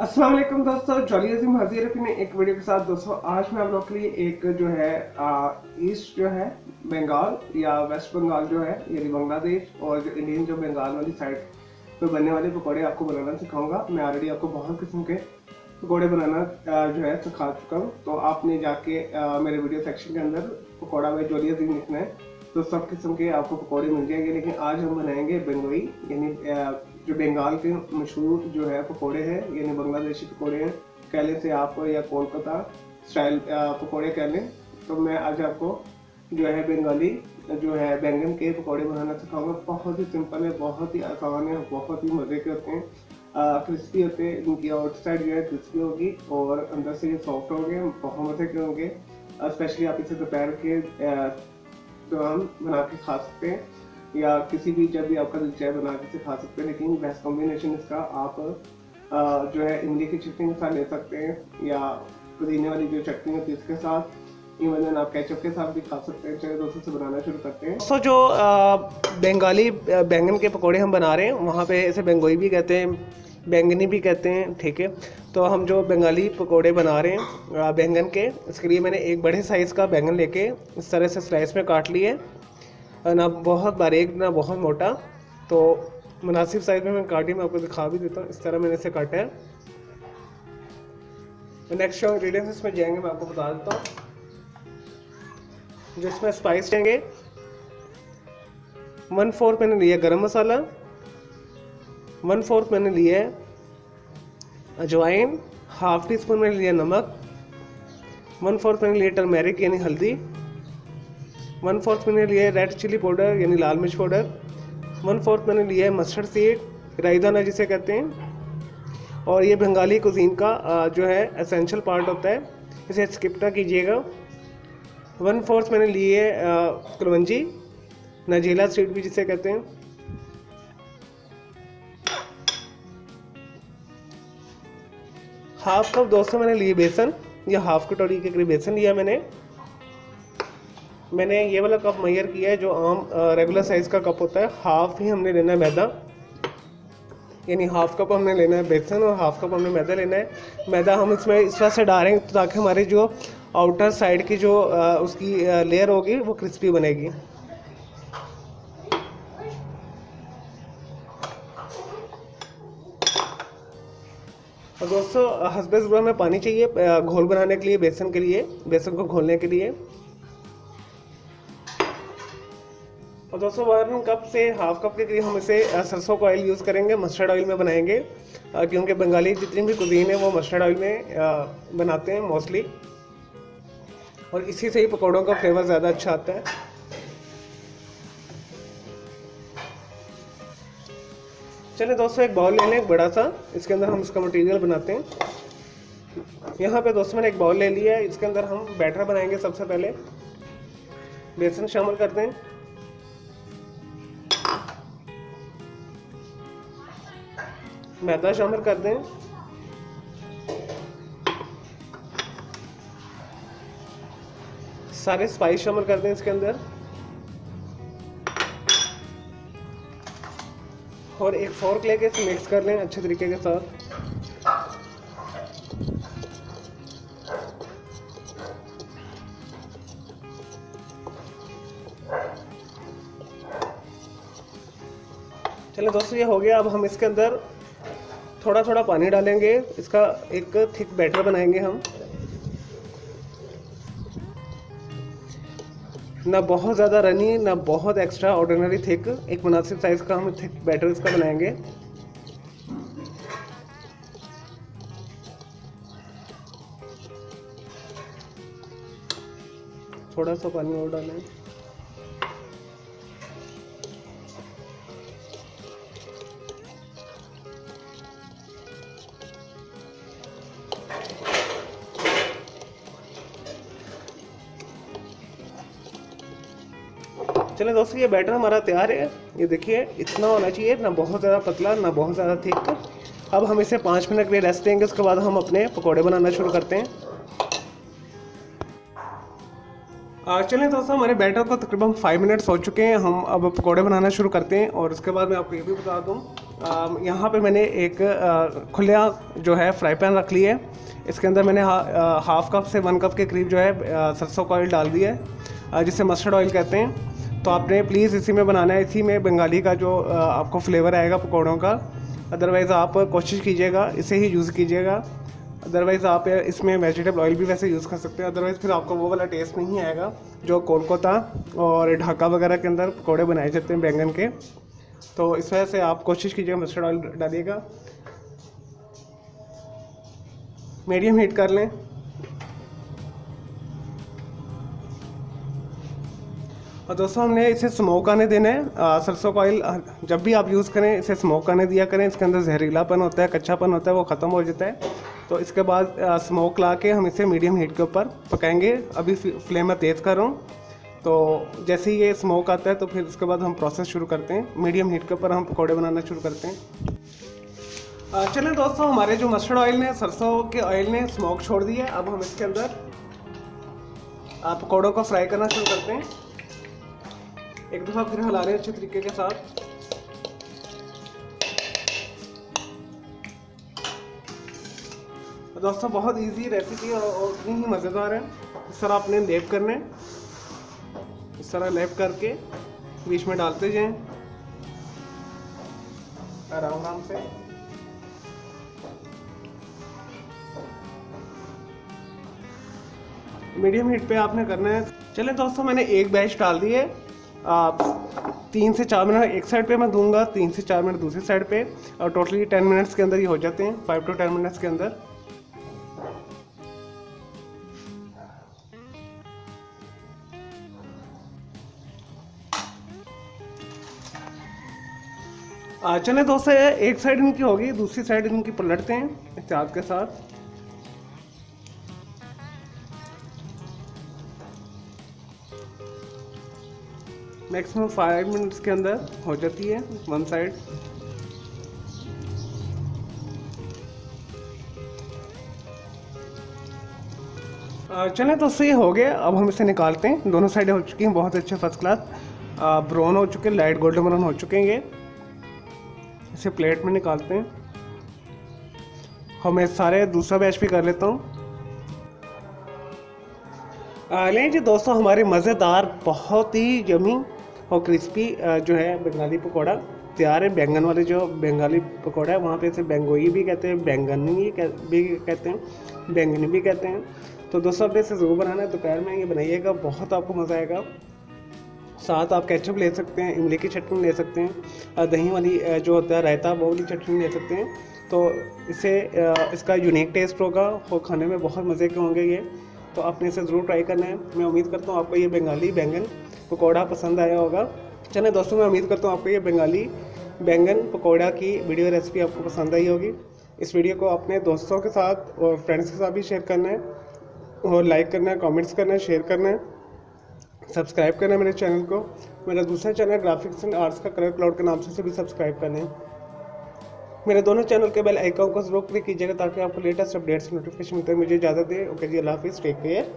अस्सलाम वालेकुम दोस्तों, जॉली अजीम हाजिर अपने एक वीडियो के साथ। दोस्तों आज मैं आप लोग के लिए एक जो है ईस्ट जो है बंगाल या वेस्ट बंगाल जो है यानी बांग्लादेश और जो इंडियन जो बंगाल वाली साइड पे बनने वाले पकौड़े आपको बनाना सिखाऊंगा। मैं ऑलरेडी आपको बहुत किस्म के पकौड़े बनाना जो है सिखा चुका हूँ। तो आपने जाके मेरे वीडियो सेक्शन के अंदर पकौड़ा बाय जॉली अजीम लिखना है तो सब किस्म के आपको पकौड़े मिल जाएंगे। लेकिन आज हम बनाएंगे बंगोई यानी जो बंगाल के मशहूर जो है पकौड़े हैं यानी बांग्लादेशी पकौड़े हैं कह लें से आप, या कोलकाता स्टाइल पकौड़े कह लें। तो मैं आज आपको जो है बंगाली जो है बैंगन के पकौड़े बनाना सिखाऊंगा। बहुत ही सिंपल है, बहुत ही आसान है, बहुत ही मज़े के होते हैं, क्रिस्पी होते हैं। इनकी आउट साइड जो है क्रिस्पी होगी और अंदर से ये सॉफ्ट होंगे, बहुत मज़े के होंगे। स्पेशली आप इसे दोपहर के दौरान बना के खा सकते हैं या किसी भी जब भी आपका दिल चाहे बना के खा सकते हैं। लेकिन बेस्ट कॉम्बिनेशन इसका आप जो है इमली की चटनी के साथ ले सकते हैं या पुदीने वाली जो चटनी होती है इसके साथ, इवन आप केचप के साथ भी खा सकते हैं। चलिए दोस्तों से बनाना शुरू करते हैं। दोस्तों जो बंगाली बैंगन के पकौड़े हम बना रहे हैं वहाँ पे इसे बंगोई भी कहते हैं, बैंगनी भी कहते हैं, ठीक है। तो हम जो बंगाली पकौड़े बना रहे हैं बैंगन के, इसके लिए मैंने एक बड़े साइज़ का बैंगन लेके इस तरह से स्लाइस में काट लिए, ना बहुत बारीक ना बहुत मोटा, तो मुनासिब साइज़ में मैं काटी। मैं आपको दिखा भी देता हूँ, इस तरह मैंने इसे काटा है। नेक्स्ट जो इंग्रीडियंट्स इसमें जाएंगे मैं आपको बता देता हूँ। जो इसमें स्पाइस जाएंगे 1/4 मैंने लिया गरम मसाला, 1/4 मैंने लिया है अजवाइन, हाफ टी स्पून मैंने लिया नमक, 1/4 मैंने लिया टर्मेरिक यानी हल्दी, 1/4 मैंने लिया है रेड चिली पाउडर यानी लाल मिर्च पाउडर, 1/4 मैंने लिया है मस्टर्ड सीड, राई दाना जिसे कहते हैं। और ये बंगाली कुजीन का जो है एसेंशियल पार्ट होता है, इसे स्किप ना कीजिएगा। 1/4 मैंने लिए कलवंजी, नजीला सीड भी जिसे कहते हैं। हाफ कप दोस्तों मैंने लिए बेसन, या हाफ कटोरी के करीब बेसन लिया मैंने ये वाला कप मेजर किया है जो आम रेगुलर साइज़ का कप होता है। हाफ ही हमने लेना है मैदा, यानी हाफ कप हमने लेना है बेसन और हाफ कप हमने मैदा लेना है। मैदा हम इसमें इस तरह से डालेंगे ताकि हमारी जो आउटर साइड की जो उसकी लेयर होगी वो क्रिस्पी बनेगी। और दोस्तों हस्बे ज़रूरत में पानी चाहिए घोल बनाने के लिए, बेसन के लिए, बेसन को घोलने के लिए। और दोस्तों 1 कप से हाफ कप के करीब हम इसे सरसों का ऑयल यूज़ करेंगे, मस्टर्ड ऑयल में बनाएंगे, क्योंकि बंगाली जितनी भी कुजीन है वो मस्टर्ड ऑयल में बनाते हैं मोस्टली, और इसी से ही पकौड़ों का फ्लेवर ज़्यादा अच्छा आता है। चलिए दोस्तों एक बाउल ले लें, एक बड़ा सा, इसके अंदर हम इसका मटेरियल बनाते हैं। यहाँ पे दोस्तों मैंने एक बाउल ले लिया है, इसके अंदर हम बैटर बनाएंगे। सबसे पहले बेसन शामिल करते हैं, मैदा शामिल कर दें, सारे स्पाइस शामिल कर दें इसके अंदर, और एक फोर्क लेके इसे मिक्स कर लें अच्छे तरीके के साथ। चलिए दोस्तों ये हो गया। अब हम इसके अंदर थोड़ा थोड़ा पानी डालेंगे, इसका एक थिक बैटर बनाएंगे हम, ना बहुत ज़्यादा रनी ना बहुत एक्स्ट्रा ऑर्डिनरी थिक, एक मुनासिब साइज़ का हम थिक बैटर इसका बनाएंगे। थोड़ा सा पानी और डालें। चलिए दोस्तों ये बैटर हमारा तैयार है। ये देखिए इतना होना चाहिए, ना बहुत ज़्यादा पतला ना बहुत ज़्यादा थिक। अब हम इसे 5 मिनट के लिए रेस्ट देंगे, उसके बाद हम अपने पकौड़े बनाना शुरू करते हैं। चलिए दोस्तों हमारे बैटर को तकरीबन 5 मिनट्स हो चुके हैं। हम अब पकौड़े बनाना शुरू करते हैं, और उसके बाद मैं आपको ये भी बता दूँ यहाँ पे मैंने एक खुला जो है फ्राई पैन रख लिया है। इसके अंदर मैंने हाफ कप से 1 कप के करीब जो है सरसों का ऑयल डाल दिया है, जिसे मस्टर्ड ऑयल कहते हैं। तो आपने प्लीज़ इसी में बनाना है, इसी में बंगाली का जो आपको फ्लेवर आएगा पकौड़ों का। अदरवाइज़ आप कोशिश कीजिएगा इसे ही यूज़ कीजिएगा। अदरवाइज़ आप इसमें वेजिटेबल ऑयल भी वैसे यूज़ कर सकते हैं। अदरवाइज़ फिर आपको वो वाला टेस्ट नहीं आएगा जो कोलकाता और ढाका वगैरह के अंदर पकौड़े बनाए जाते हैं बैंगन के। तो इस वजह से आप कोशिश कीजिएगा मस्टर्ड ऑयल डालिएगा। मीडियम हीट कर लें। और दोस्तों हमने इसे स्मोक आने देना है। सरसों का ऑयल जब भी आप यूज़ करें इसे स्मोक आने दिया करें। इसके अंदर जहरीलापन होता है, कच्चापन होता है, वो ख़त्म हो जाता है। तो इसके बाद स्मोक ला के हम इसे मीडियम हीट के ऊपर पकाएंगे। अभी फ्लेम में तेज़ कर रहा हूँ। तो जैसे ही ये स्मोक आता है तो फिर उसके बाद हम प्रोसेस शुरू करते हैं। मीडियम हीट के ऊपर हम पकौड़े बनाना शुरू करते हैं। चलें दोस्तों, हमारे जो मस्टर्ड ऑयल ने, सरसों के ऑयल ने स्मोक छोड़ दिया। अब हम इसके अंदर पकौड़ों को फ्राई करना शुरू करते हैं। एक दफ़ा फिर हिला रहे हैं अच्छे तरीके के साथ। दोस्तों बहुत इजी रेसिपी और उतनी ही मज़ेदार है। इस तरह आपने लेप करना है, इस तरह लेप करके बीच में डालते जाएं आराम आराम से। मीडियम हीट पे आपने करना है। चले दोस्तों, मैंने एक बैच डाल दी है। 3 से 4 मिनट एक साइड पे मैं दूंगा, 3 से 4 मिनट दूसरी साइड पे, और टोटली 10 मिनट्स के अंदर ही हो जाते हैं, 5 to 10 मिनट्स के अंदर। चले दोस्तों, एक साइड इनकी होगी, दूसरी साइड इनकी पलटते हैं एहतियात के साथ। मैक्सिमम 5 मिनट्स के अंदर हो जाती है वन साइड। चलें दोस्तों, ये हो गया। अब हम इसे निकालते हैं। दोनों साइडें हो चुकी हैं बहुत अच्छे, फर्स्ट क्लास ब्राउन हो चुके हैं, लाइट गोल्डन ब्राउन हो चुके हैं। ये इसे प्लेट में निकालते हैं। मैं सारे दूसरा बैच भी कर लेता हूँ। लें जी दोस्तों, हमारे मज़ेदार बहुत ही यमी और क्रिस्पी जो है बंगाली पकौड़ा तैयार है। बैंगन वाले जो बंगाली पकौड़ा है, वहाँ पे इसे बेंगोई भी कहते हैं, बैंगनी भी कहते हैं, बैंगनी भी कहते हैं। तो दोस्तों अपने इसे ज़रूर बनाना है, दोपहर में ये बनाइएगा, बहुत आपको मज़ा आएगा। साथ आप केचप ले सकते हैं, इमली की चटनी ले सकते हैं, दही वाली जो होता है रायता, वो वाली चटनी ले सकते हैं। तो इससे इसका यूनिक टेस्ट होगा और खाने में बहुत मज़े के होंगे ये। तो आपने इसे ज़रूर ट्राई करना है। मैं उम्मीद करता हूँ आपको ये बंगाली बैंगन पकौड़ा पसंद आया होगा। चलें दोस्तों, मैं उम्मीद करता हूँ आपको ये बंगाली बैंगन पकौड़ा की वीडियो रेसिपी आपको पसंद आई होगी। इस वीडियो को अपने दोस्तों के साथ और फ्रेंड्स के साथ भी शेयर करना है, और लाइक करना है, कमेंट्स करना है, शेयर करना है, सब्सक्राइब करना है मेरे चैनल को। मेरा दूसरा चैनल ग्राफिक्स एंड आर्ट्स का कलर क्लाउड के नाम से भी सब्सक्राइब करना है। मेरे दोनों चैनल के बेल आइकन को जरूर क्लिक कीजिएगा ताकि आपको लेटेस्ट अपडेट्स नोटिफिकेशन मिलते हैं। मुझे इजाज़त दें। ओके जी, अल्लाह हाफिज़, टेक केयर।